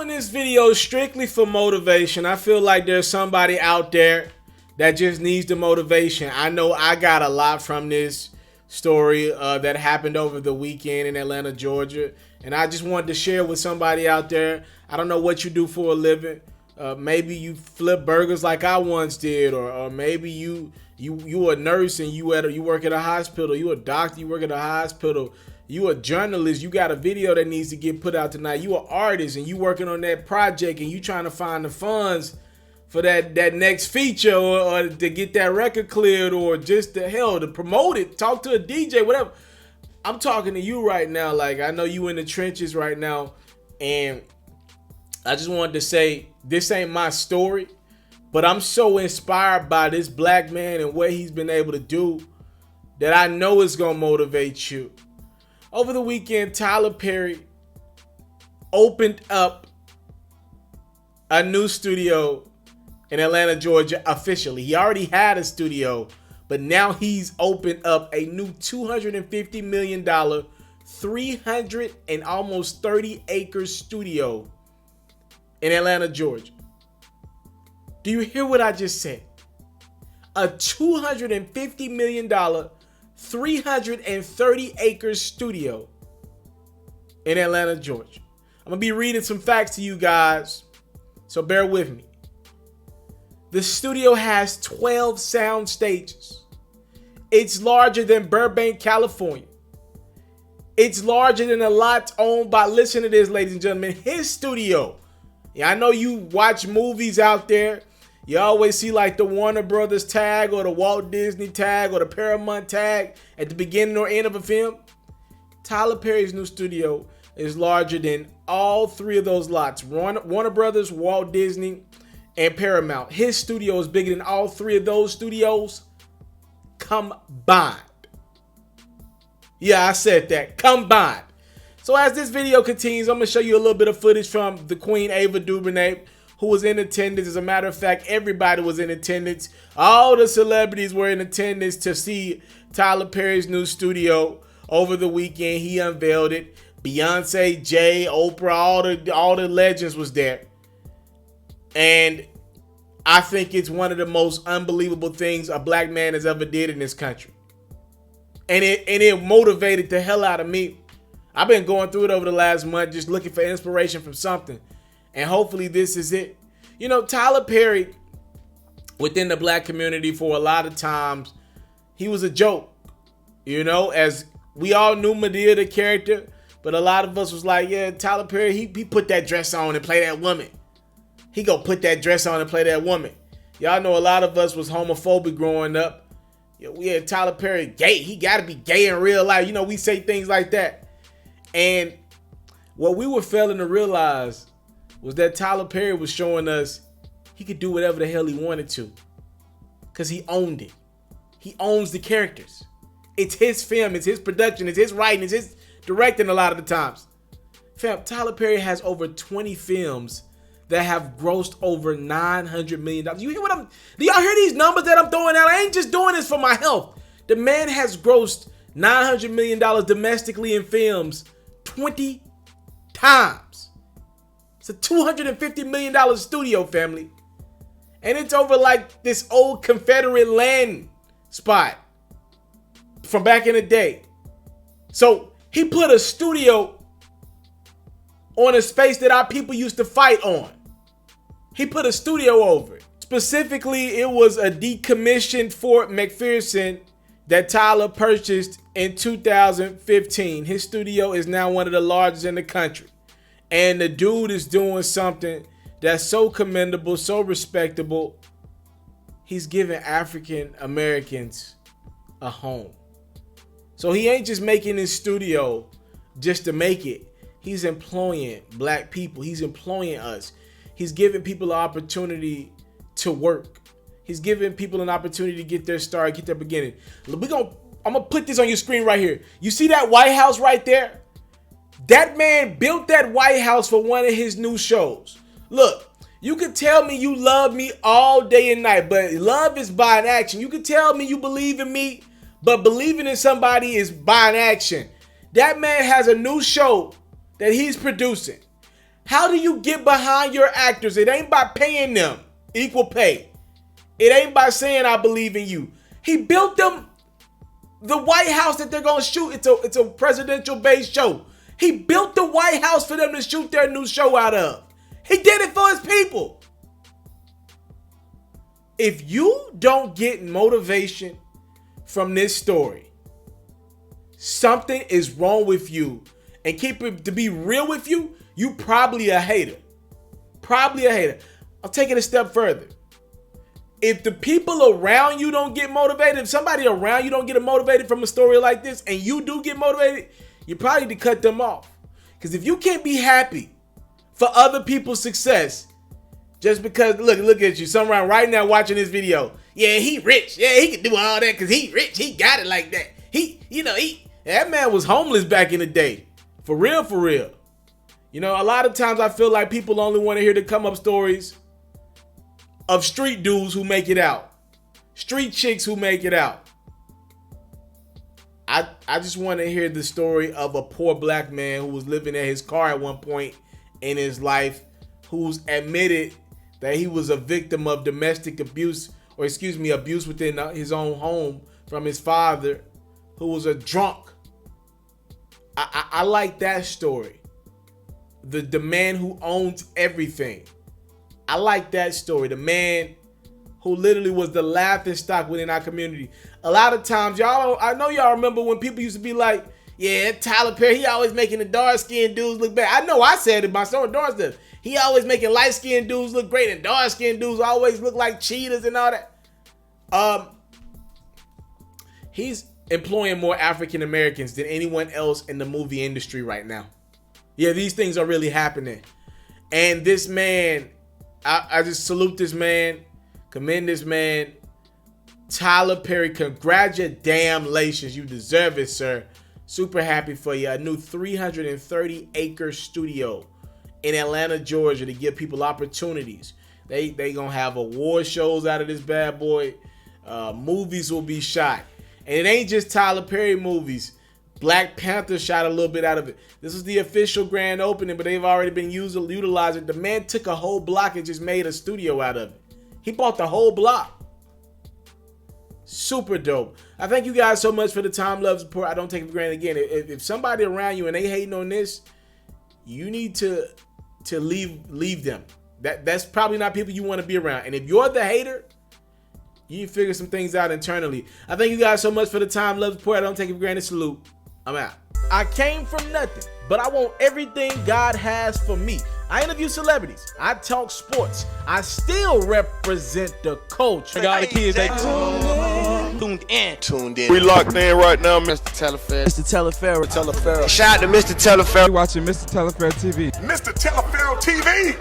doing this video strictly for motivation. I feel like there's somebody out there that just needs the motivation. I know I got a lot from this story that happened over the weekend in Atlanta, Georgia. And I just wanted to share with somebody out there. I don't know what you do for a living. Maybe you flip burgers like I once did, or maybe you a nurse and you work at a hospital. You a doctor, you work at a hospital. You a journalist, you got a video that needs to get put out tonight. You an artist and you working on that project and you trying to find the funds for that next feature or to get that record cleared or just to promote it, talk to a DJ, whatever. I'm talking to you right now. Like, I know you in the trenches right now, and I just wanted to say this ain't my story, but I'm so inspired by this black man and what he's been able to do that I know it's gonna motivate you. Over the weekend, Tyler Perry opened up a new studio in Atlanta, Georgia, officially. He already had a studio, but now he's opened up a new $250 million, 300 and almost 30-acre studio in Atlanta, Georgia. Do you hear what I just said? A $250 million, 330-acre studio in Atlanta, Georgia. I'm going to be reading some facts to you guys, so bear with me. The studio has 12 sound stages. It's larger than Burbank, California. It's larger than a lot owned by, listen to this, ladies and gentlemen, his studio. Yeah, I know you watch movies out there. You always see like the Warner Brothers tag or the Walt Disney tag or the Paramount tag at the beginning or end of a film. Tyler Perry's new studio is larger than all three of those lots. Warner Brothers, Walt Disney, and Paramount. His studio is bigger than all three of those studios combined. Yeah, I said that. Combined. So as this video continues, I'm going to show you a little bit of footage from the Queen Ava DuVernay, who was in attendance. As a matter of fact, everybody was in attendance. All the celebrities were in attendance to see Tyler Perry's new studio over the weekend. He unveiled it. Beyonce, Jay, Oprah, all the legends was there. And I think it's one of the most unbelievable things a black man has ever did in this country. And it motivated the hell out of me. I've been going through it over the last month, just looking for inspiration from something. And hopefully this is it. You know, Tyler Perry, within the black community for a lot of times, he was a joke. You know, as we all knew Madea, the character, but a lot of us was like, yeah, Tyler Perry, he put that dress on and play that woman. He go put that dress on and play that woman. Y'all know a lot of us was homophobic growing up. Yeah, Tyler Perry, gay. He got to be gay in real life. You know, we say things like that. And what we were failing to realize was that Tyler Perry was showing us he could do whatever the hell he wanted to. Because he owned it. He owns the characters. It's his film. It's his production. It's his writing. It's his directing a lot of the times. Fam, Tyler Perry has over 20 films that have grossed over $900 million. You hear do y'all hear these numbers that I'm throwing out? I ain't just doing this for my health. The man has grossed $900 million domestically in films 20 times. It's a $250 million studio, family. And it's over like this old Confederate land spot from back in the day. So he put a studio on a space that our people used to fight on. He put a studio over it. Specifically, it was a decommissioned Fort McPherson that Tyler purchased in 2015. His studio is now one of the largest in the country. And the dude is doing something that's so commendable, so respectable. He's giving African Americans a home. So he ain't just making his studio just to make it. He's employing black people. He's employing us. He's giving people an opportunity to work. He's giving people an opportunity to get their start, get their beginning. I'm gonna put this on your screen right here. You see that White House right there? That man built that White House for one of his new shows. Look, you can tell me you love me all day and night, but love is by an action. You can tell me you believe in me, but believing in somebody is by an action. That man has a new show that he's producing. How do you get behind your actors? It ain't by paying them equal pay. It ain't by saying I believe in you. He built them the White House that they're gonna shoot. It's a presidential based show. He built the White House for them to shoot their new show out of. He did it for his people. If you don't get motivation from this story, something is wrong with you. And keep it to be real with you, you probably a hater. Probably a hater. I'll take it a step further. If the people around you don't get motivated, if somebody around you don't get motivated from a story like this, and you do get motivated, you probably need to cut them off. Because if you can't be happy for other people's success, just because, look at you, someone right now watching this video, yeah, he rich, yeah, he can do all that because he rich, he got it like that. That man was homeless back in the day. For real, for real. You know, a lot of times I feel like people only want to hear the come up stories of street dudes who make it out. Street chicks who make it out. I just want to hear the story of a poor black man who was living in his car at one point in his life, who's admitted that he was a victim of domestic abuse, or abuse within his own home from his father, who was a drunk. I like that story. The man who owns everything. I like that story. The man who literally was the laughing stock within our community. A lot of times, I know y'all remember when people used to be like, yeah, Tyler Perry, he always making the dark-skinned dudes look bad. I know I said it myself, doorstep. He always making light-skinned dudes look great, and dark-skinned dudes always look like cheaters and all that. He's employing more African Americans than anyone else in the movie industry right now. Yeah, these things are really happening. And this man, I just salute this man, commend this man. Tyler Perry, congratulations. You deserve it, sir. Super happy for you. A new 330-acre studio in Atlanta, Georgia, to give people opportunities. They gonna have award shows out of this bad boy. Movies will be shot. And it ain't just Tyler Perry movies. Black Panther shot a little bit out of it. This is the official grand opening, but they've already been utilizing. The man took a whole block and just made a studio out of it. He bought the whole block. Super dope. I thank you guys so much for the time, love, support. I don't take it for granted. Again, if somebody around you and they hating on this, you need to leave them. That's probably not people you want to be around. And if you're the hater, you need to figure some things out internally. I thank you guys so much for the time, love, support. I don't take it for granted. Salute. I'm out. I came from nothing, but I want everything God has for me. I interview celebrities. I talk sports. I still represent the culture. I got the kids, they tuned in. We locked in right now, Mr. Taliaferro. Mr. Taliaferro. Shout out to Mr. Taliaferro. You're watching Mr. Taliaferro TV. Mr. Taliaferro TV.